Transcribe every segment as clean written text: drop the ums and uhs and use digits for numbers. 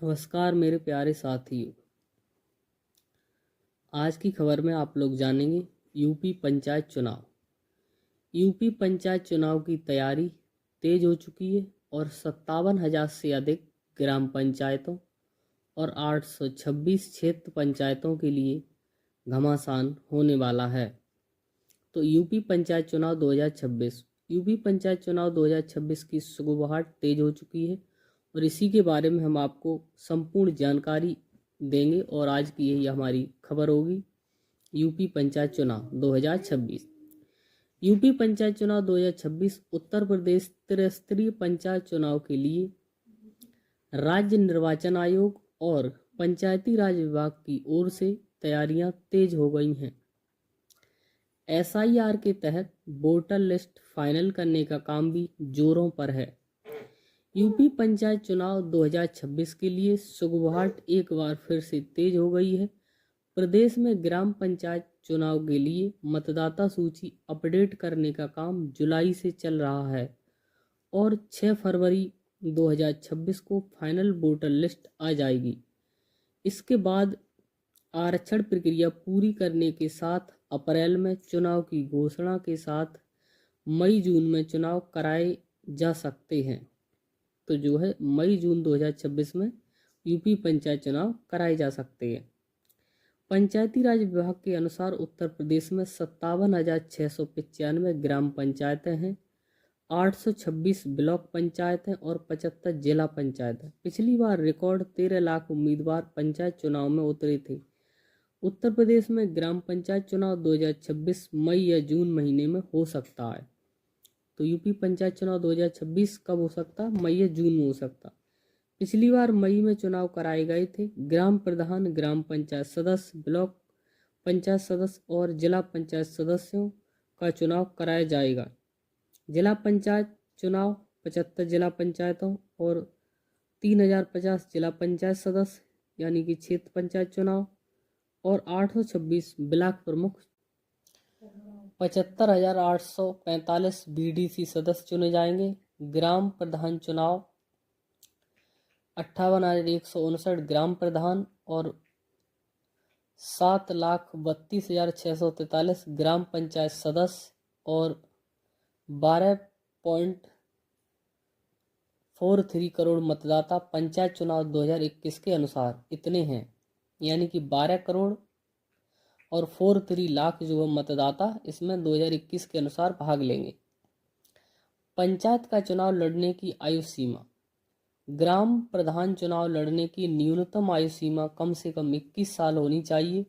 नमस्कार मेरे प्यारे साथियों। आज की खबर में आप लोग जानेंगे यूपी पंचायत चुनाव। यूपी पंचायत चुनाव की तैयारी तेज हो चुकी है और 57,000 से अधिक ग्राम पंचायतों और 826 क्षेत्र पंचायतों के लिए घमासान होने वाला है। तो यूपी पंचायत चुनाव 2026 यूपी पंचायत चुनाव 2026 की सुगबुगाहट तेज हो चुकी है और इसी के बारे में हम आपको संपूर्ण जानकारी देंगे और आज की यही हमारी खबर होगी। यूपी पंचायत चुनाव 2026। यूपी पंचायत चुनाव 2026 उत्तर प्रदेश त्रिस्तरीय पंचायत चुनाव के लिए राज्य निर्वाचन आयोग और पंचायती राज विभाग की ओर से तैयारियां तेज हो गई हैं। एसआईआर के तहत वोटर लिस्ट फाइनल करने का काम भी जोरों पर है। यूपी पंचायत चुनाव 2026 के लिए सुगबुगाहट एक बार फिर से तेज हो गई है। प्रदेश में ग्राम पंचायत चुनाव के लिए मतदाता सूची अपडेट करने का काम जुलाई से चल रहा है और 6 फरवरी 2026 को फाइनल वोटर लिस्ट आ जाएगी। इसके बाद आरक्षण प्रक्रिया पूरी करने के साथ अप्रैल में चुनाव की घोषणा के साथ मई जून में चुनाव कराए जा सकते हैं। तो जो है मई जून 2026 में यूपी पंचायत चुनाव कराए जा सकते हैं। पंचायती राज विभाग के अनुसार उत्तर प्रदेश में 57,695 ग्राम पंचायतें हैं, 826 ब्लॉक पंचायत हैं और 75 जिला पंचायत हैं। पिछली बार रिकॉर्ड 13 लाख उम्मीदवार पंचायत चुनाव में उतरे थे। उत्तर प्रदेश में ग्राम पंचायत चुनाव 2026 मई या जून महीने में हो सकता है। तो यूपी पंचायत चुनाव 2026 कब हो सकता? मई या जून में हो सकता। पिछली बार मई में चुनाव कराए गए थे। ग्राम प्रधान, ग्राम पंचायत सदस्य, ब्लॉक पंचायत सदस्य और जिला पंचायत सदस्यों का चुनाव कराया जाएगा। जिला पंचायत चुनाव 75 जिला पंचायतों और 3050 जिला पंचायत सदस्य यानी कि क्षेत्र पंचायत चुनाव और 826 ब्लॉक प्रमुख, 75,845 बीडीसी सदस्य चुने जाएंगे। ग्राम प्रधान चुनाव 58,159 ग्राम प्रधान और 7,32,643 ग्राम पंचायत सदस्य और 12.43 करोड़ मतदाता पंचायत चुनाव 2021 के अनुसार इतने हैं, यानी कि 12 करोड़ और 43 लाख जो है मतदाता इसमें 2021 के अनुसार भाग लेंगे। पंचायत का चुनाव लड़ने की आयु सीमा। ग्राम प्रधान चुनाव लड़ने की न्यूनतम आयु सीमा कम से कम 21 साल होनी चाहिए।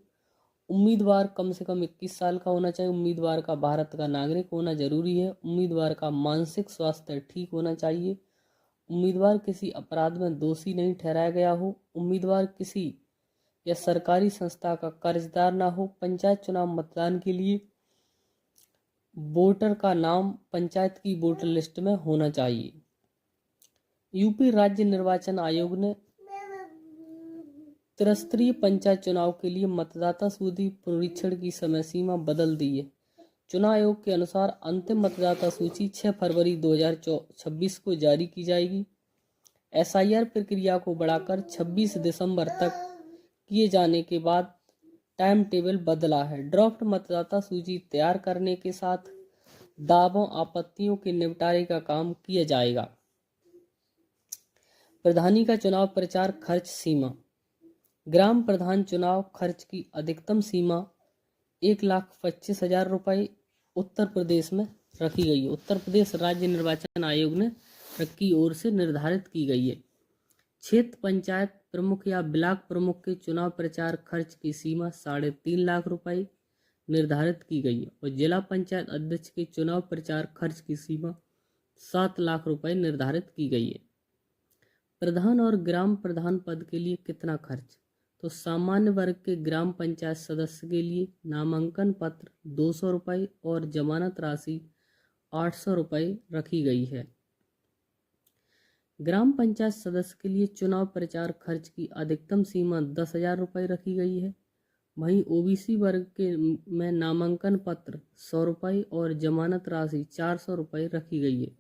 उम्मीदवार कम से कम 21 साल का होना चाहिए। उम्मीदवार का भारत का नागरिक होना जरूरी है। उम्मीदवार का मानसिक स्वास्थ्य ठीक होना चाहिए। उम्मीदवार किसी अपराध में दोषी नहीं ठहराया गया हो। उम्मीदवार किसी या सरकारी संस्था का कर्जदार ना हो। पंचायत चुनाव मतदान के लिए वोटर का नाम पंचायत की वोटर लिस्ट में होना चाहिए। यूपी राज्य निर्वाचन आयोग ने त्रिस्तरीय पंचायत चुनाव के लिए मतदाता सूची पुनरीक्षण की समय सीमा बदल दी है। चुनाव आयोग के अनुसार अंतिम मतदाता सूची 6 फरवरी 2026 को जारी की जाएगी। एसआईआर प्रक्रिया को बढ़ाकर 26 दिसंबर तक किए जाने के बाद टाइम टेबल बदला है। ड्राफ्ट मतदाता सूची तैयार करने के साथ दावों आपत्तियों के निपटारे का काम किया जाएगा। प्रधानी का चुनाव प्रचार खर्च सीमा। ग्राम प्रधान चुनाव खर्च की अधिकतम सीमा 1,25,000 रुपये उत्तर प्रदेश में रखी गई है। उत्तर प्रदेश राज्य निर्वाचन आयोग ने की ओर से निर्धारित की गई है। क्षेत्र पंचायत प्रमुख या ब्लॉक प्रमुख के चुनाव प्रचार खर्च की सीमा 3.5 लाख रुपये निर्धारित की गई है और जिला पंचायत अध्यक्ष के चुनाव प्रचार खर्च की सीमा 7 लाख रुपये निर्धारित की गई है। प्रधान और ग्राम प्रधान पद के लिए कितना खर्च? तो सामान्य वर्ग के ग्राम पंचायत सदस्य के लिए नामांकन पत्र 200 रुपये और जमानत राशि 800 रुपये रखी गई है। ग्राम पंचायत सदस्य के लिए चुनाव प्रचार खर्च की अधिकतम सीमा 10,000 रुपये रखी गई है। वहीं ओबीसी वर्ग के में नामांकन पत्र 100 रुपये और जमानत राशि 400 रुपये रखी गई है।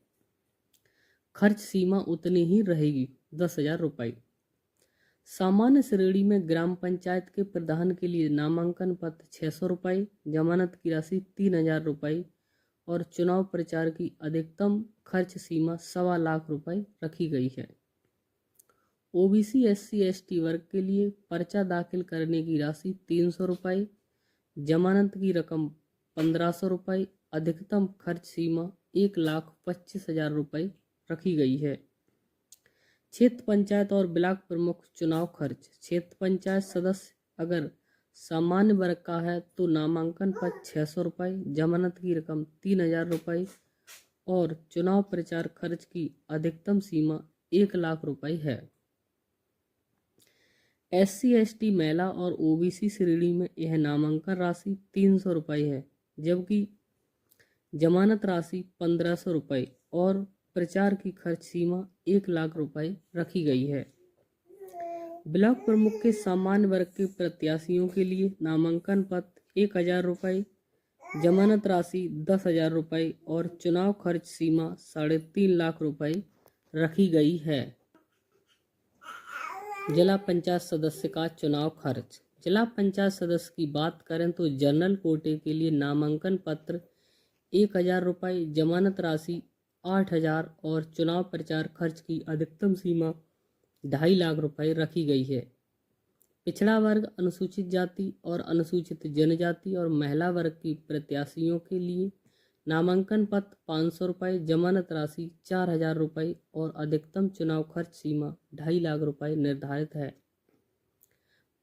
खर्च सीमा उतनी ही रहेगी, 10,000 रुपये। सामान्य श्रेणी में ग्राम पंचायत के प्रधान के लिए नामांकन पत्र 600 रुपये, जमानत की राशि 3000 रुपये और चुनाव प्रचार की अधिकतम खर्च सीमा 1.25 लाख रुपये रखी गई है। ओबीसी SC ST वर्ग के लिए पर्चा दाखिल करने की राशि 300 रुपये, जमानत की रकम 1500 रुपये, अधिकतम खर्च सीमा 1,25,000 रुपये रखी गई है। क्षेत्र पंचायत और ब्लॉक प्रमुख चुनाव खर्च। क्षेत्र पंचायत सदस्य अगर सामान्य वर्ग का है तो नामांकन पत्र 600 रुपये, जमानत की रकम 3000 रुपये और चुनाव प्रचार खर्च की अधिकतम सीमा 1 लाख रुपये है। SC ST महिला और OBC श्रेणी में यह नामांकन राशि 300 रुपये है, जबकि जमानत राशि 1500 रुपये और प्रचार की खर्च सीमा 1 लाख रुपये रखी गई है। ब्लॉक प्रमुख के सामान्य वर्ग के प्रत्याशियों के लिए नामांकन पत्र 1000 रुपये, जमानत राशि 10,000 रुपये और चुनाव खर्च सीमा 3.5 लाख रुपये रखी गई है। जिला पंचायत सदस्य का चुनाव खर्च। जिला पंचायत सदस्य की बात करें तो जनरल कोटे के लिए नामांकन पत्र 1000 रुपये, जमानत राशि 8,000 और चुनाव प्रचार खर्च की अधिकतम सीमा 2.5 लाख रुपये रखी गई है। पिछड़ा वर्ग, अनुसूचित जाति और अनुसूचित जनजाति और महिला वर्ग की प्रत्याशियों के लिए नामांकन पत्र 500 रुपये, जमानत राशि 4,000 रुपये और अधिकतम चुनाव खर्च सीमा 2.5 लाख रुपये निर्धारित है।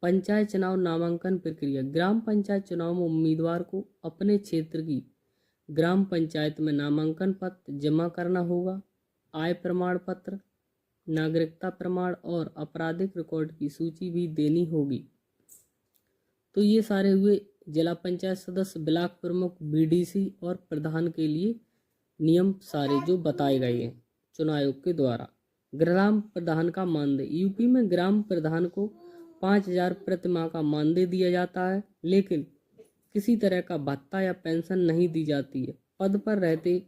पंचायत चुनाव नामांकन प्रक्रिया। ग्राम पंचायत चुनाव में उम्मीदवार को अपने क्षेत्र की ग्राम पंचायत में नामांकन पत्र जमा करना होगा। आय प्रमाण पत्र, नागरिकता प्रमाण और आपराधिक रिकॉर्ड की सूची भी देनी होगी। तो ये सारे हुए जिला पंचायत सदस्य, ब्लॉक प्रमुख, BDC और प्रधान के लिए नियम सारे जो बताए गए हैं चुनाव आयोग के द्वारा। ग्राम प्रधान का मानदेय। यूपी में ग्राम प्रधान को 5,000 प्रति माह का मानदेय दिया जाता है, लेकिन किसी तरह का भत्ता या पेंशन नहीं दी जाती है। पद पर रहते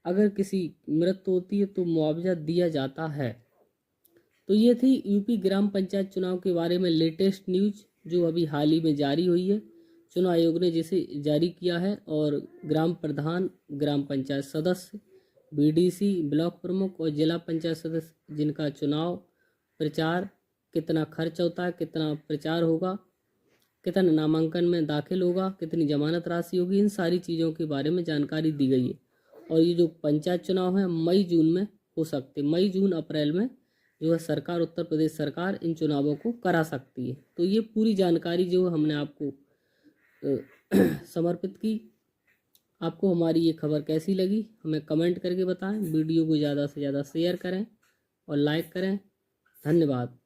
अगर किसी मृत्यु होती है तो मुआवजा दिया जाता है। तो ये थी यूपी ग्राम पंचायत चुनाव के बारे में लेटेस्ट न्यूज जो अभी हाल ही में जारी हुई है, चुनाव आयोग ने जिसे जारी किया है। और ग्राम प्रधान, ग्राम पंचायत सदस्य, BDC, ब्लॉक प्रमुख और जिला पंचायत सदस्य जिनका चुनाव प्रचार कितना खर्च होता है, कितना प्रचार होगा, कितना नामांकन में दाखिल होगा, कितनी जमानत राशि होगी, इन सारी चीज़ों के बारे में जानकारी दी गई है। और ये जो पंचायत चुनाव है मई जून में हो सकते, मई जून अप्रैल में जो है सरकार, उत्तर प्रदेश सरकार इन चुनावों को करा सकती है। तो ये पूरी जानकारी जो हमने आपको समर्पित की। आपको हमारी ये खबर कैसी लगी हमें कमेंट करके बताएं। वीडियो को ज़्यादा से ज़्यादा शेयर करें और लाइक करें। धन्यवाद।